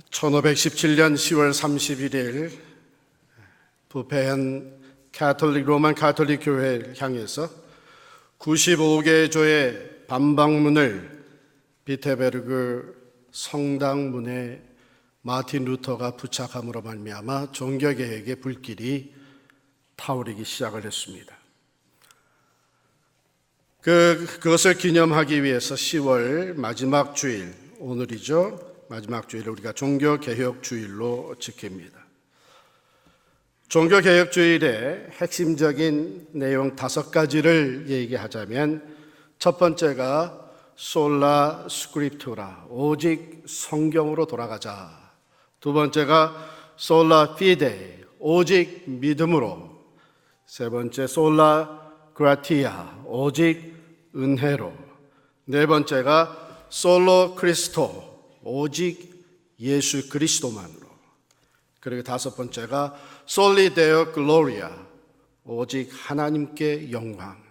1517년 10월 31일 부패한 로만 가톨릭 교회를 향해서 95개 조의 반박문을 비테베르그 성당문에 마틴 루터가 부착함으로 말미암아 종교개혁의 불길이 타오르기 시작을 했습니다. 그것을 기념하기 위해서 10월 마지막 주일, 오늘이죠. 마지막 주일을 우리가 종교개혁 주일로 지킵니다. 종교개혁 주일의 핵심적인 내용 5가지를 얘기하자면 첫 번째가 솔라 스크립투라, 오직 성경으로 돌아가자. 두 번째가 솔라 피데, 오직 믿음으로. 세 번째 솔라 그라티아, 오직 은혜로. 네 번째가 솔로 크리스토, 오직 예수 그리스도만으로. 그리고 다섯 번째가 솔리 데오 글로리아, 오직 하나님께 영광.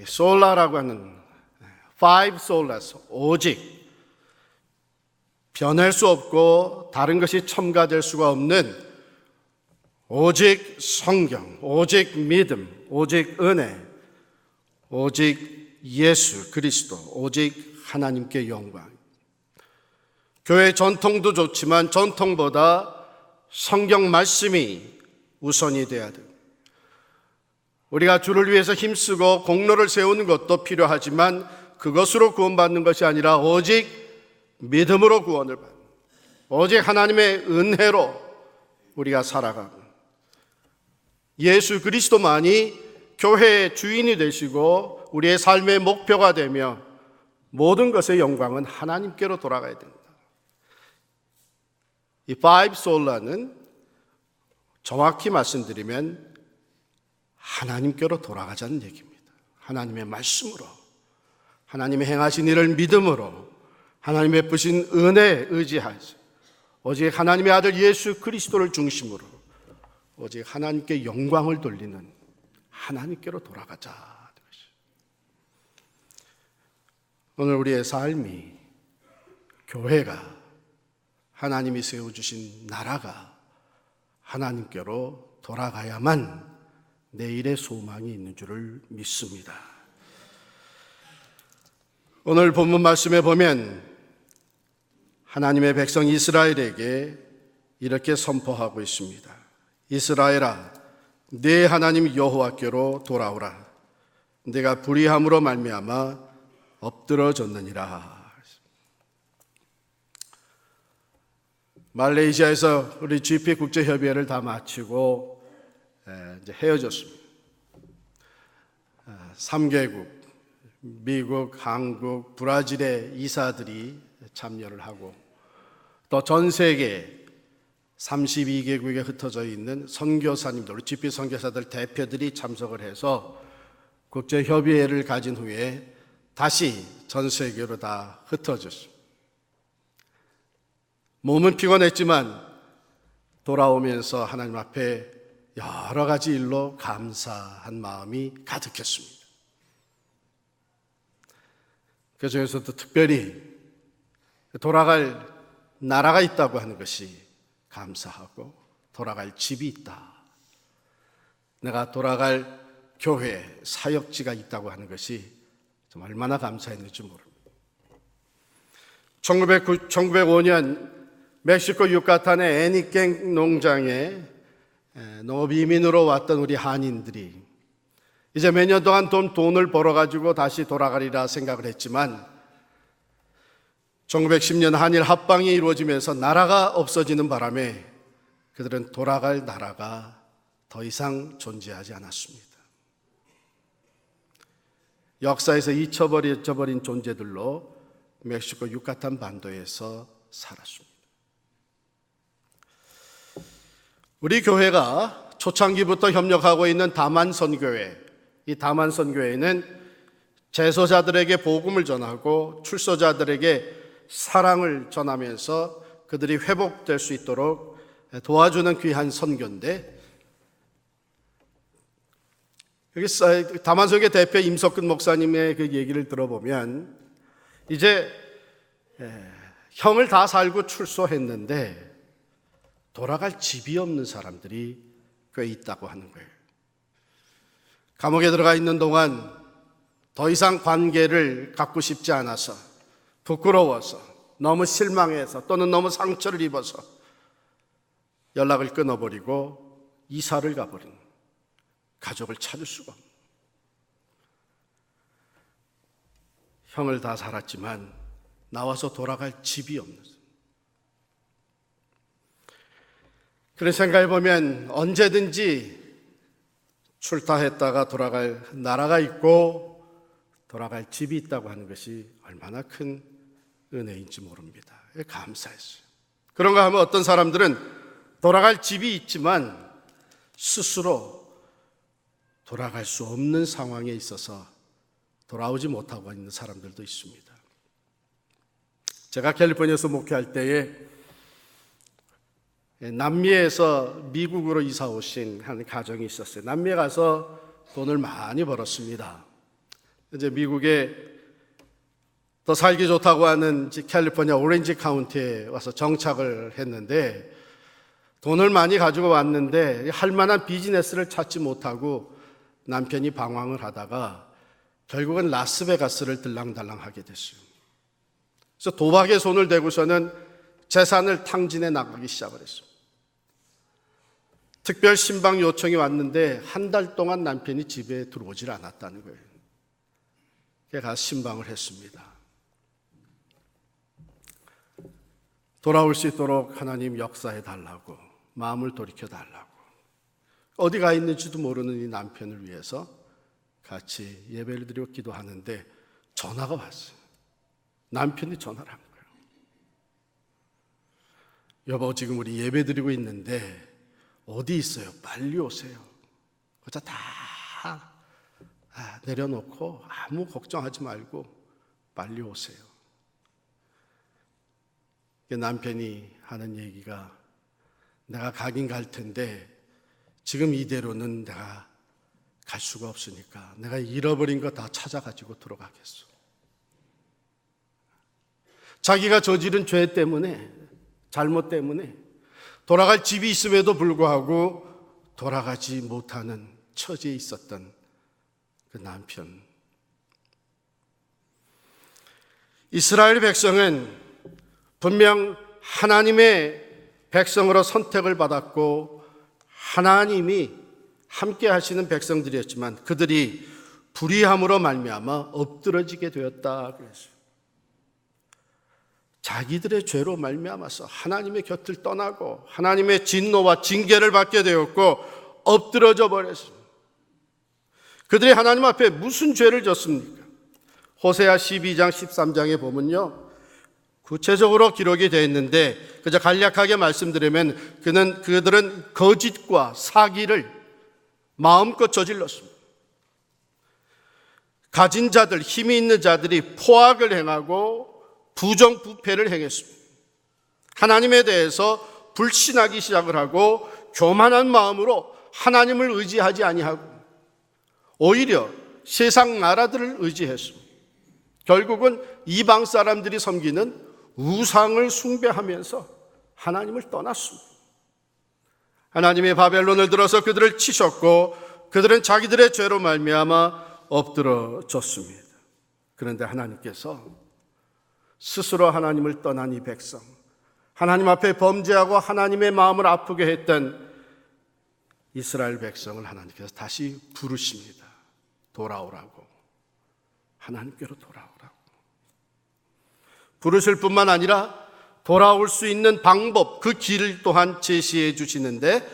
솔라라고 하는 five solas, 오직 변할 수 없고 다른 것이 첨가될 수가 없는 오직 성경, 오직 믿음, 오직 은혜, 오직 예수 그리스도, 오직 하나님께 영광. 교회 전통도 좋지만 전통보다 성경 말씀이 우선이 돼야 됩니다. 우리가 주를 위해서 힘쓰고 공로를 세우는 것도 필요하지만 그것으로 구원받는 것이 아니라 오직 믿음으로 구원을 받는, 오직 하나님의 은혜로 우리가 살아가고 예수 그리스도만이 교회의 주인이 되시고 우리의 삶의 목표가 되며 모든 것의 영광은 하나님께로 돌아가야 된다. 이 five sola는 정확히 말씀드리면 하나님께로 돌아가자는 얘기입니다. 하나님의 말씀으로, 하나님의 행하신 일을 믿음으로, 하나님의 베푸신 은혜에 의지하지, 오직 하나님의 아들 예수 그리스도를 중심으로, 오직 하나님께 영광을 돌리는 하나님께로 돌아가자. 오늘 우리의 삶이, 교회가, 하나님이 세워주신 나라가 하나님께로 돌아가야만 내일의 소망이 있는 줄을 믿습니다. 오늘 본문 말씀에 보면 하나님의 백성 이스라엘에게 이렇게 선포하고 있습니다. 이스라엘아, 네 하나님 여호와께로 돌아오라. 내가 불의함으로 말미암아 엎드러졌느니라. 말레이시아에서 우리 GP 국제협의회를 다 마치고 이제 헤어졌습니다. 3개국, 미국, 한국, 브라질의 이사들이 참여를 하고 또 전 세계 32개국에 흩어져 있는 선교사님들, 우리 GP 선교사들 대표들이 참석을 해서 국제협의회를 가진 후에 다시 전 세계로 다 흩어졌습니다. 몸은 피곤했지만 돌아오면서 하나님 앞에 여러 가지 일로 감사한 마음이 가득했습니다. 그 중에서도 특별히 돌아갈 나라가 있다고 하는 것이 감사하고, 돌아갈 집이 있다, 내가 돌아갈 교회, 사역지가 있다고 하는 것이 좀 얼마나 감사했는지 모릅니다. 1905년 멕시코 유카탄의 애니깽 농장에 농업 이민으로 왔던 우리 한인들이 이제 몇 년 동안 돈을 벌어가지고 다시 돌아가리라 생각을 했지만 1910년 한일 합방이 이루어지면서 나라가 없어지는 바람에 그들은 돌아갈 나라가 더 이상 존재하지 않았습니다. 역사에서 잊혀버린 존재들로 멕시코 유카탄 반도에서 살았습니다. 우리 교회가 초창기부터 협력하고 있는 다만선교회, 이 다만선교회는 재소자들에게 복음을 전하고 출소자들에게 사랑을 전하면서 그들이 회복될 수 있도록 도와주는 귀한 선교인데, 여기 다만선교회 대표 임석근 목사님의 그 얘기를 들어보면 이제 형을 다 살고 출소했는데 돌아갈 집이 없는 사람들이 꽤 있다고 하는 거예요. 감옥에 들어가 있는 동안 더 이상 관계를 갖고 싶지 않아서, 부끄러워서, 너무 실망해서, 또는 너무 상처를 입어서 연락을 끊어버리고 이사를 가버린, 가족을 찾을 수가 없는, 형을 다 살았지만 나와서 돌아갈 집이 없는. 그런 생각해 보면 언제든지 출타했다가 돌아갈 나라가 있고 돌아갈 집이 있다고 하는 것이 얼마나 큰 은혜인지 모릅니다. 감사했어요. 그런가 하면 어떤 사람들은 돌아갈 집이 있지만 스스로 돌아갈 수 없는 상황에 있어서 돌아오지 못하고 있는 사람들도 있습니다. 제가 캘리포니아에서 목회할 때에 남미에서 미국으로 이사 오신 한 가정이 있었어요. 남미에 가서 돈을 많이 벌었습니다. 이제 미국에 더 살기 좋다고 하는 캘리포니아 오렌지 카운티에 와서 정착을 했는데 돈을 많이 가지고 왔는데 할 만한 비즈니스를 찾지 못하고 남편이 방황을 하다가 결국은 라스베가스를 들랑달랑하게 됐어요. 그래서 도박에 손을 대고서는 재산을 탕진해 나가기 시작을 했어요. 특별 신방 요청이 왔는데 한 달 동안 남편이 집에 들어오질 않았다는 거예요. 그래서 가서 신방을 했습니다. 돌아올 수 있도록 하나님 역사해 달라고, 마음을 돌이켜 달라고, 어디 가 있는지도 모르는 이 남편을 위해서 같이 예배를 드리고 기도하는데 전화가 왔어요. 남편이 전화를 한 거예요. 여보, 지금 우리 예배 드리고 있는데 어디 있어요? 빨리 오세요. 그저 다 내려놓고 아무 걱정하지 말고 빨리 오세요. 남편이 하는 얘기가, 내가 가긴 갈 텐데 지금 이대로는 내가 갈 수가 없으니까 내가 잃어버린 거 다 찾아가지고 들어가겠어. 자기가 저지른 죄 때문에, 잘못 때문에 돌아갈 집이 있음에도 불구하고 돌아가지 못하는 처지에 있었던 그 남편. 이스라엘 백성은 분명 하나님의 백성으로 선택을 받았고 하나님이 함께 하시는 백성들이었지만 그들이 불의함으로 말미암아 엎드러지게 되었다 그랬어요. 자기들의 죄로 말미암아서 하나님의 곁을 떠나고 하나님의 진노와 징계를 받게 되었고 엎드러져 버렸습니다. 그들이 하나님 앞에 무슨 죄를 졌습니까? 호세아 12장 13장에 보면요, 구체적으로 기록이 되어 있는데 그저 간략하게 말씀드리면 그들은 거짓과 사기를 마음껏 저질렀습니다. 가진 자들, 힘이 있는 자들이 포악을 행하고 부정부패를 행했습니다. 하나님에 대해서 불신하기 시작을 하고 교만한 마음으로 하나님을 의지하지 아니하고 오히려 세상 나라들을 의지했습니다. 결국은 이방 사람들이 섬기는 우상을 숭배하면서 하나님을 떠났습니다. 하나님의 바벨론을 들어서 그들을 치셨고 그들은 자기들의 죄로 말미암아 엎드러졌습니다. 그런데 하나님께서 스스로 하나님을 떠난 이 백성, 하나님 앞에 범죄하고 하나님의 마음을 아프게 했던 이스라엘 백성을 하나님께서 다시 부르십니다. 돌아오라고, 하나님께로 돌아오라고. 부르실 뿐만 아니라 돌아올 수 있는 방법, 그 길을 또한 제시해 주시는데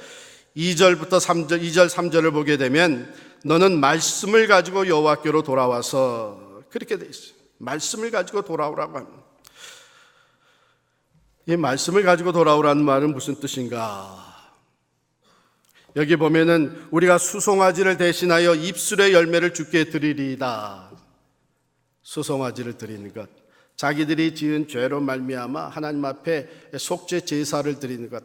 2절부터 3절, 2절 3절을 보게 되면 너는 말씀을 가지고 여호와께로 돌아와서, 그렇게 돼 있어요. 말씀을 가지고 돌아오라고 합니다. 이 말씀을 가지고 돌아오라는 말은 무슨 뜻인가? 여기 보면은 우리가 수송아지를 대신하여 입술의 열매를 주께 드리리이다. 수송아지를 드리는 것, 자기들이 지은 죄로 말미암아 하나님 앞에 속죄 제사를 드리는 것.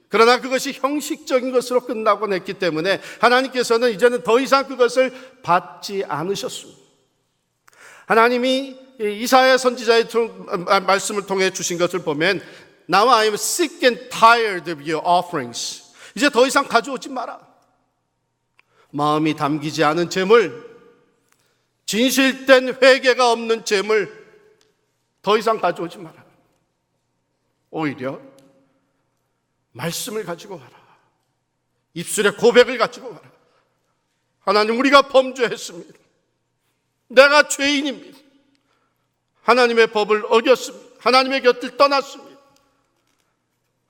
그러나 그것이 형식적인 것으로 끝나곤 했기 때문에 하나님께서는 이제는 더 이상 그것을 받지 않으셨습니다. 하나님이 이사야 선지자의 말씀을 통해 주신 것을 보면 Now I am sick and tired of your offerings. 이제 더 이상 가져오지 마라. 마음이 담기지 않은 재물, 진실된 회개가 없는 재물 더 이상 가져오지 마라. 오히려 말씀을 가지고 와라. 입술의 고백을 가지고 와라. 하나님, 우리가 범죄했습니다. 내가 죄인입니다. 하나님의 법을 어겼습니다. 하나님의 곁을 떠났습니다.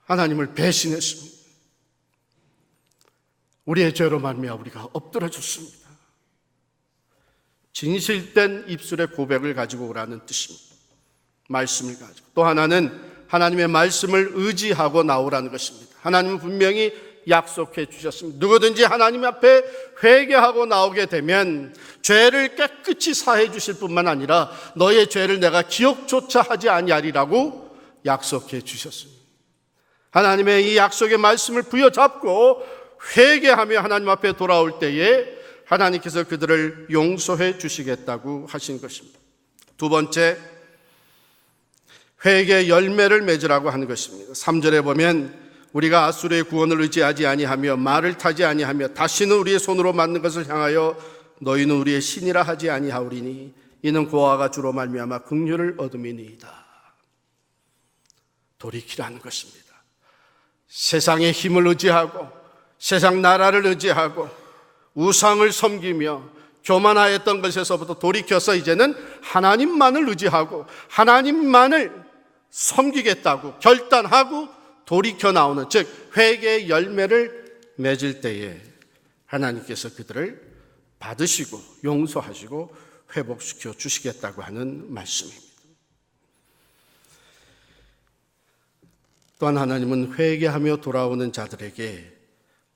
하나님을 배신했습니다. 우리의 죄로 말미암아 우리가 엎드러졌습니다. 진실된 입술의 고백을 가지고 오라는 뜻입니다. 말씀을 가지고. 또 하나는 하나님의 말씀을 의지하고 나오라는 것입니다. 하나님은 분명히 약속해 주셨습니다. 누구든지 하나님 앞에 회개하고 나오게 되면 죄를 깨끗이 사해 주실 뿐만 아니라 너의 죄를 내가 기억조차 하지 아니하리라고 약속해 주셨습니다. 하나님의 이 약속의 말씀을 부여잡고 회개하며 하나님 앞에 돌아올 때에 하나님께서 그들을 용서해 주시겠다고 하신 것입니다. 두 번째, 회개의 열매를 맺으라고 하는 것입니다. 3절에 보면 우리가 아수르의 구원을 의지하지 아니하며 말을 타지 아니하며 다시는 우리의 손으로 만든 것을 향하여 너희는 우리의 신이라 하지 아니하오리니 이는 고아가 주로 말미암아 긍휼을 얻음이니이다. 돌이키라는 것입니다. 세상의 힘을 의지하고 세상 나라를 의지하고 우상을 섬기며 교만하였던 것에서부터 돌이켜서 이제는 하나님만을 의지하고 하나님만을 섬기겠다고 결단하고 돌이켜 나오는, 즉 회개의 열매를 맺을 때에 하나님께서 그들을 받으시고 용서하시고 회복시켜 주시겠다고 하는 말씀입니다. 또한 하나님은 회개하며 돌아오는 자들에게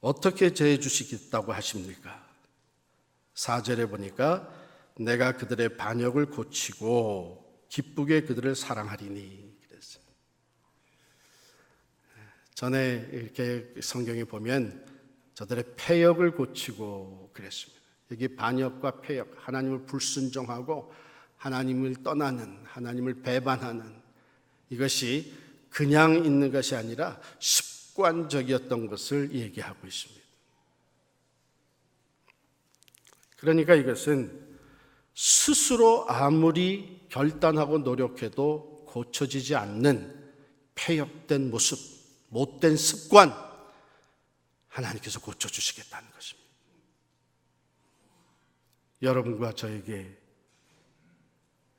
어떻게 제해 주시겠다고 하십니까? 4절에 보니까 내가 그들의 반역을 고치고 기쁘게 그들을 사랑하리니 그랬어요. 전에 이렇게 성경에 보면 저들의 패역을 고치고 그랬습니다. 여기 반역과 패역, 하나님을 불순종하고 하나님을 떠나는, 하나님을 배반하는 이것이 그냥 있는 것이 아니라 습관적이었던 것을 얘기하고 있습니다. 그러니까 이것은 스스로 아무리 결단하고 노력해도 고쳐지지 않는 패역된 모습, 못된 습관, 하나님께서 고쳐주시겠다는 것입니다. 여러분과 저에게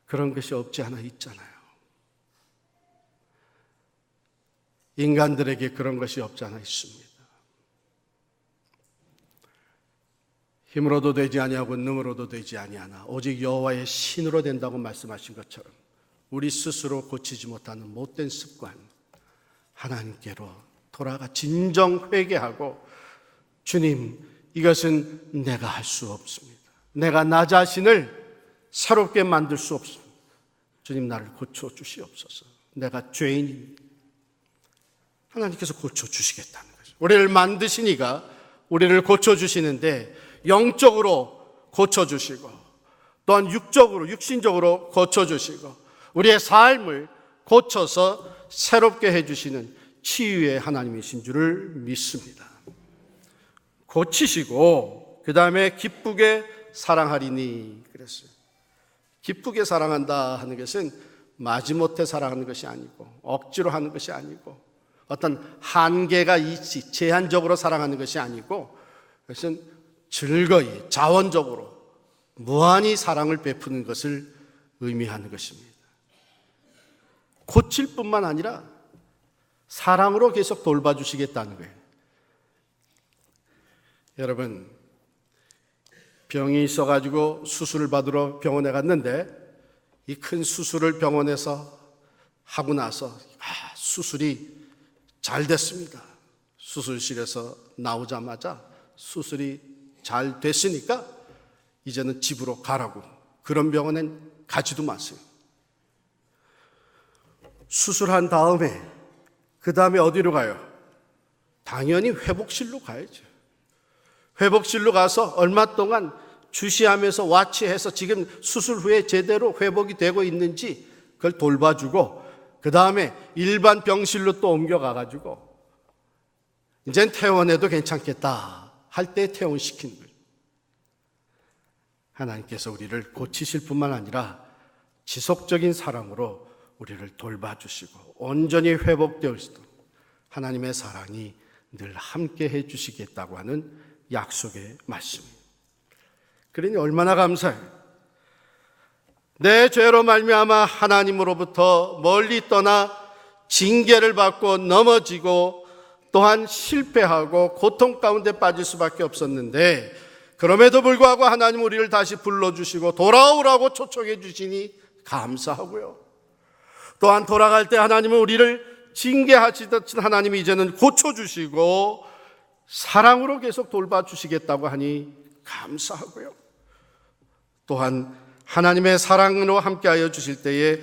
그런 것이 없지 않아 있잖아요. 인간들에게 그런 것이 없지 않아 있습니다. 힘으로도 되지 아니하고 능으로도 되지 아니하나 오직 여호와의 신으로 된다고 말씀하신 것처럼 우리 스스로 고치지 못하는 못된 습관, 하나님께로 돌아가 진정 회개하고 주님, 이것은 내가 할 수 없습니다. 내가 나 자신을 새롭게 만들 수 없습니다. 주님, 나를 고쳐주시옵소서. 내가 죄인입니다. 하나님께서 고쳐주시겠다는 거죠. 우리를 만드시니까 우리를 고쳐주시는데 영적으로 고쳐주시고 또한 육적으로, 육신적으로 고쳐주시고 우리의 삶을 고쳐서 새롭게 해주시는 치유의 하나님이신 줄을 믿습니다. 고치시고 그 다음에 기쁘게 사랑하리니 그랬어요. 기쁘게 사랑한다 하는 것은 마지못해 사랑하는 것이 아니고 억지로 하는 것이 아니고 어떤 한계가 있지 제한적으로 사랑하는 것이 아니고 그것은 즐거이 자원적으로 무한히 사랑을 베푸는 것을 의미하는 것입니다. 고칠 뿐만 아니라 사랑으로 계속 돌봐주시겠다는 거예요. 여러분, 병이 있어가지고 수술을 받으러 병원에 갔는데 이 큰 수술을 병원에서 하고 나서 수술이 잘 됐습니다. 수술실에서 나오자마자 수술이 잘 됐으니까 이제는 집으로 가라고. 그런 병원엔 가지도 마세요. 수술한 다음에 그 다음에 어디로 가요? 당연히 회복실로 가야죠. 회복실로 가서 얼마 동안 주시하면서 와치해서 지금 수술 후에 제대로 회복이 되고 있는지 그걸 돌봐주고, 그 다음에 일반 병실로 또 옮겨가가지고 이젠 퇴원해도 괜찮겠다 할 때 퇴원시키는 거예요. 하나님께서 우리를 고치실 뿐만 아니라 지속적인 사랑으로 우리를 돌봐주시고 온전히 회복되어 있도록 하나님의 사랑이 늘 함께 해주시겠다고 하는 약속의 말씀입니다. 그러니 얼마나 감사해요. 내 죄로 말미암아 하나님으로부터 멀리 떠나 징계를 받고 넘어지고 또한 실패하고 고통 가운데 빠질 수밖에 없었는데, 그럼에도 불구하고 하나님 우리를 다시 불러주시고 돌아오라고 초청해 주시니 감사하고요. 또한 돌아갈 때 하나님은 우리를 징계하시던 하나님이 이제는 고쳐주시고 사랑으로 계속 돌봐주시겠다고 하니 감사하고요. 또한 하나님의 사랑으로 함께하여 주실 때에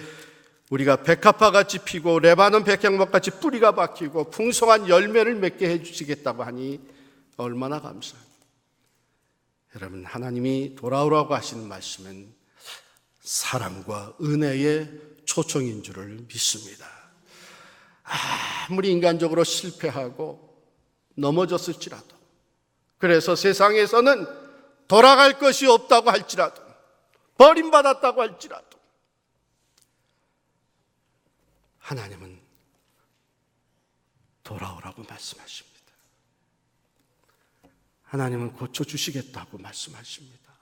우리가 백합화같이 피고 레바논 백향목같이 뿌리가 박히고 풍성한 열매를 맺게 해주시겠다고 하니 얼마나 감사합니다. 여러분, 하나님이 돌아오라고 하시는 말씀은 사랑과 은혜의 초청인 줄을 믿습니다. 아무리 인간적으로 실패하고 넘어졌을지라도, 그래서 세상에서는 돌아갈 것이 없다고 할지라도, 버림받았다고 할지라도 하나님은 돌아오라고 말씀하십니다. 하나님은 고쳐주시겠다고 말씀하십니다.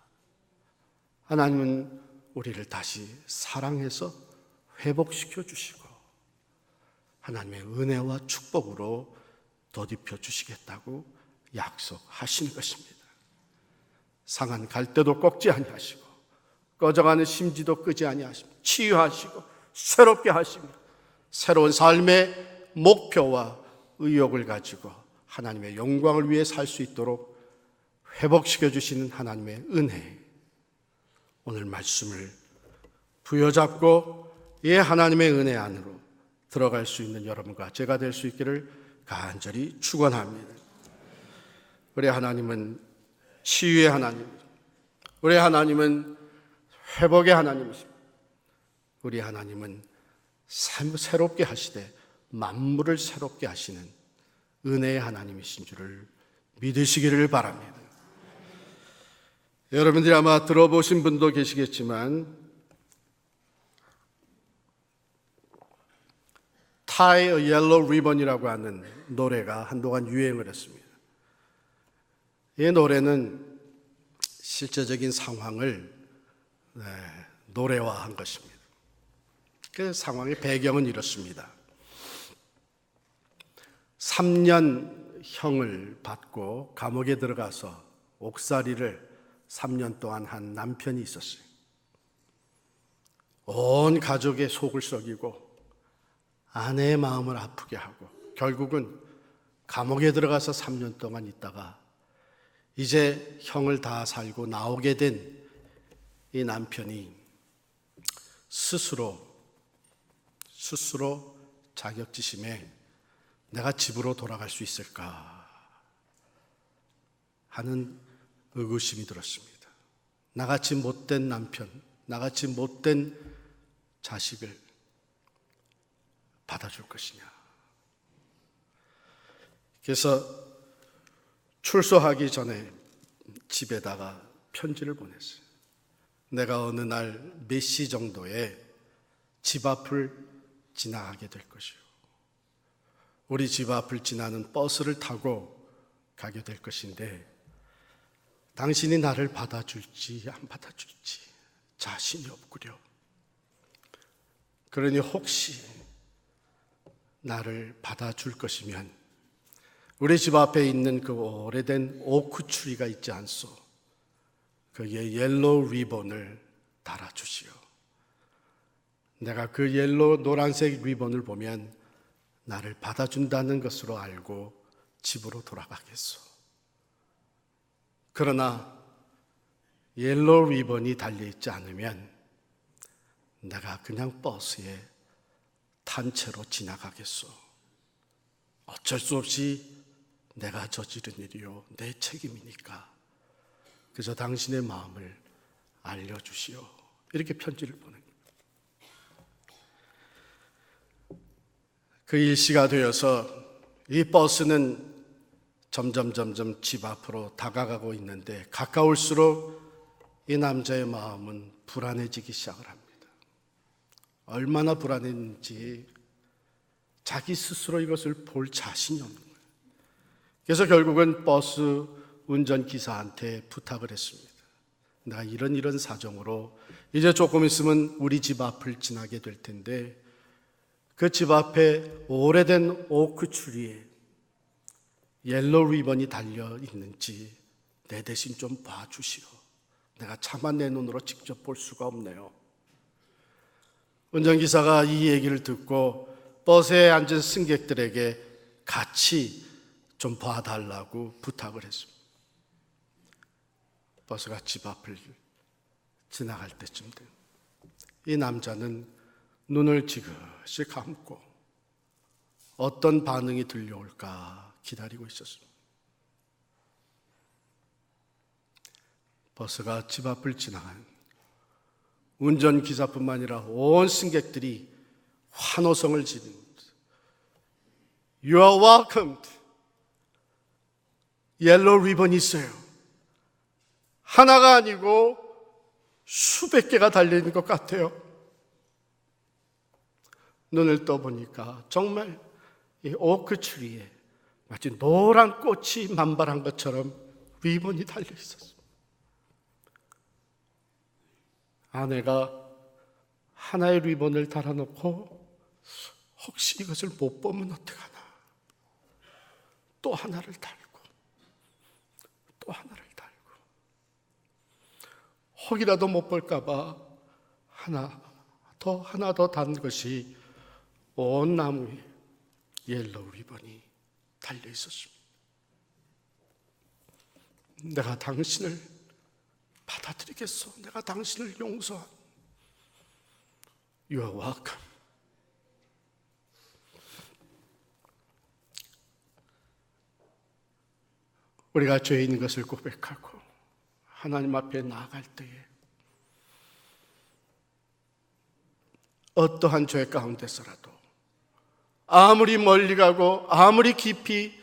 하나님은 우리를 다시 사랑해서 회복시켜 주시고 하나님의 은혜와 축복으로 덧입혀 주시겠다고 약속하시는 것입니다. 상한 갈대도 꺾지 아니하시고 꺼져가는 심지도 끄지 아니하시고 치유하시고 새롭게 하시며 새로운 삶의 목표와 의욕을 가지고 하나님의 영광을 위해 살 수 있도록 회복시켜 주시는 하나님의 은혜, 오늘 말씀을 부여잡고 이 하나님의 은혜 안으로 들어갈 수 있는 여러분과 제가 될 수 있기를 간절히 축원합니다. 우리 하나님은 치유의 하나님입니다. 우리 하나님은 회복의 하나님이십니다. 우리 하나님은 새롭게 하시되 만물을 새롭게 하시는 은혜의 하나님이신 줄을 믿으시기를 바랍니다. 여러분들이 아마 들어보신 분도 계시겠지만 Tie a Yellow Ribbon이라고 하는 노래가 한동안 유행을 했습니다. 이 노래는 실제적인 상황을 노래화한 것입니다. 그 상황의 배경은 이렇습니다. 3년형을 받고 감옥에 들어가서 옥살이를 3년 동안 한 남편이 있었어요. 온 가족의 속을 썩이고 아내의 마음을 아프게 하고 결국은 감옥에 들어가서 3년 동안 있다가 이제 형을 다 살고 나오게 된 이 남편이 스스로 자격지심에 내가 집으로 돌아갈 수 있을까 하는 의구심이 들었습니다. 나같이 못된 남편, 나같이 못된 자식을 받아줄 것이냐. 그래서 출소하기 전에 집에다가 편지를 보냈어요. 내가 어느 날 몇 시 정도에 집 앞을 지나가게 될 것이요. 우리 집 앞을 지나는 버스를 타고 가게 될 것인데 당신이 나를 받아줄지 안 받아줄지 자신이 없구려. 그러니 혹시 나를 받아줄 것이면 우리 집 앞에 있는 그 오래된 오크 추리가 있지 않소? 거기에 옐로우 리본을 달아주시오. 내가 그 노란색 리본을 보면 나를 받아준다는 것으로 알고 집으로 돌아가겠소. 그러나 옐로우 리본이 달려있지 않으면 내가 그냥 버스에 탄 채로 지나가겠소. 어쩔 수 없이 내가 저지른 일이요 내 책임이니까 그저 당신의 마음을 알려주시오. 이렇게 편지를 보낸 거예요. 그 일시가 되어서 이 버스는 점점 집 앞으로 다가가고 있는데 가까울수록 이 남자의 마음은 불안해지기 시작을 합니다. 얼마나 불안했는지 자기 스스로 이것을 볼 자신이 없는 거예요. 그래서 결국은 버스 운전기사한테 부탁을 했습니다. 나 이런 사정으로 이제 조금 있으면 우리 집 앞을 지나게 될 텐데 그 집 앞에 오래된 오크 추리에 옐로우 리본이 달려 있는지 내 대신 좀 봐주시오. 내가 차마 내 눈으로 직접 볼 수가 없네요. 운전기사가 이 얘기를 듣고 버스에 앉은 승객들에게 같이 좀 봐달라고 부탁을 했습니다. 버스가 집 앞을 지나갈 때쯤 돼요. 이 남자는 눈을 지그시 감고 어떤 반응이 들려올까 기다리고 있었습니다. 버스가 집 앞을 지나간 운전기사뿐만 아니라 온 승객들이 환호성을 지릅니다. You are welcomed. 옐로우 리본이 있어요. 하나가 아니고 수백 개가 달려있는 것 같아요. 눈을 떠보니까 정말 이 오크 트리에 마치 노란 꽃이 만발한 것처럼 리본이 달려있었어요. 아내가 하나의 리본을 달아놓고 혹시 이것을 못 보면 어떡하나, 또 하나를 달고 또 하나를 달고 혹이라도 못 볼까 봐 하나 더 단 것이 온 나무에 옐로우 리본이 달려 있었습니다. 내가 당신을 받아들이겠소. 내가 당신을 용서한. You are welcome. 우리가 죄인 것을 고백하고 하나님 앞에 나아갈 때에 어떠한 죄 가운데서라도 아무리 멀리 가고 아무리 깊이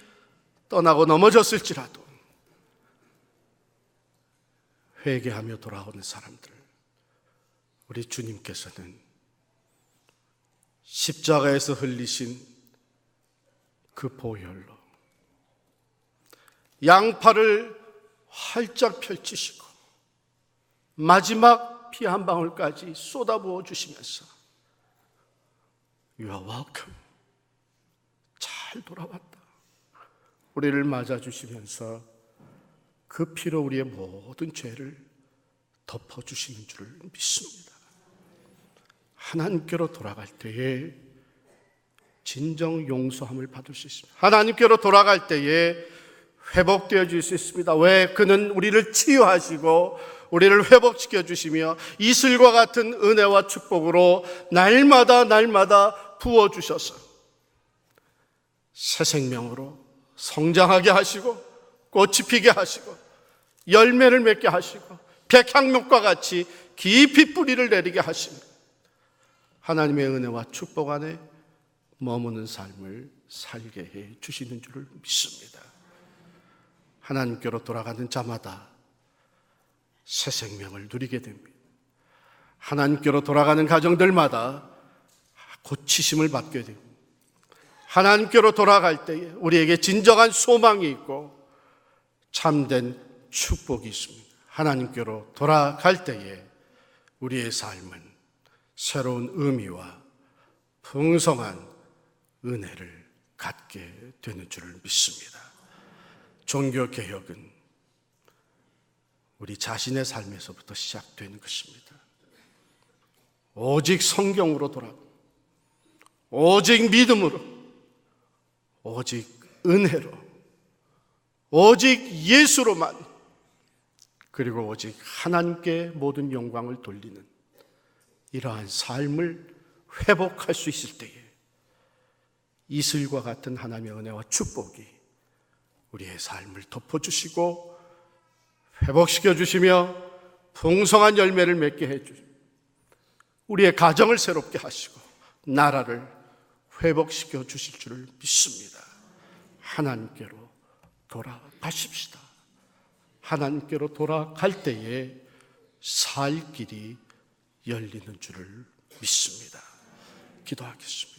떠나고 넘어졌을지라도 회개하며 돌아오는 사람들, 우리 주님께서는 십자가에서 흘리신 그 보혈로 양팔을 활짝 펼치시고 마지막 피 한 방울까지 쏟아부어 주시면서 You are welcome. 잘 돌아왔다. 우리를 맞아주시면서 그 피로 우리의 모든 죄를 덮어주시는 줄을 믿습니다. 하나님께로 돌아갈 때에 진정 용서함을 받을 수 있습니다. 하나님께로 돌아갈 때에 회복되어 줄 수 있습니다. 왜? 그는 우리를 치유하시고 우리를 회복시켜 주시며 이슬과 같은 은혜와 축복으로 날마다 부어주셔서 새 생명으로 성장하게 하시고 꽃이 피게 하시고 열매를 맺게 하시고 백향목과 같이 깊이 뿌리를 내리게 하시며 하나님의 은혜와 축복 안에 머무는 삶을 살게 해 주시는 줄을 믿습니다. 하나님께로 돌아가는 자마다 새 생명을 누리게 됩니다. 하나님께로 돌아가는 가정들마다 고치심을 받게 됩니다. 하나님께로 돌아갈 때에 우리에게 진정한 소망이 있고 참된 축복이 있습니다. 하나님께로 돌아갈 때에 우리의 삶은 새로운 의미와 풍성한 은혜를 갖게 되는 줄을 믿습니다. 종교개혁은 우리 자신의 삶에서부터 시작되는 것입니다. 오직 성경으로 돌아가고 오직 믿음으로 오직 은혜로 오직 예수로만 그리고 오직 하나님께 모든 영광을 돌리는 이러한 삶을 회복할 수 있을 때에 이슬과 같은 하나님의 은혜와 축복이 우리의 삶을 덮어주시고 회복시켜 주시며 풍성한 열매를 맺게 해주시고 우리의 가정을 새롭게 하시고 나라를 회복시켜 주실 줄을 믿습니다. 하나님께로 돌아가십시다. 하나님께로 돌아갈 때에 살 길이 열리는 줄을 믿습니다. 기도하겠습니다.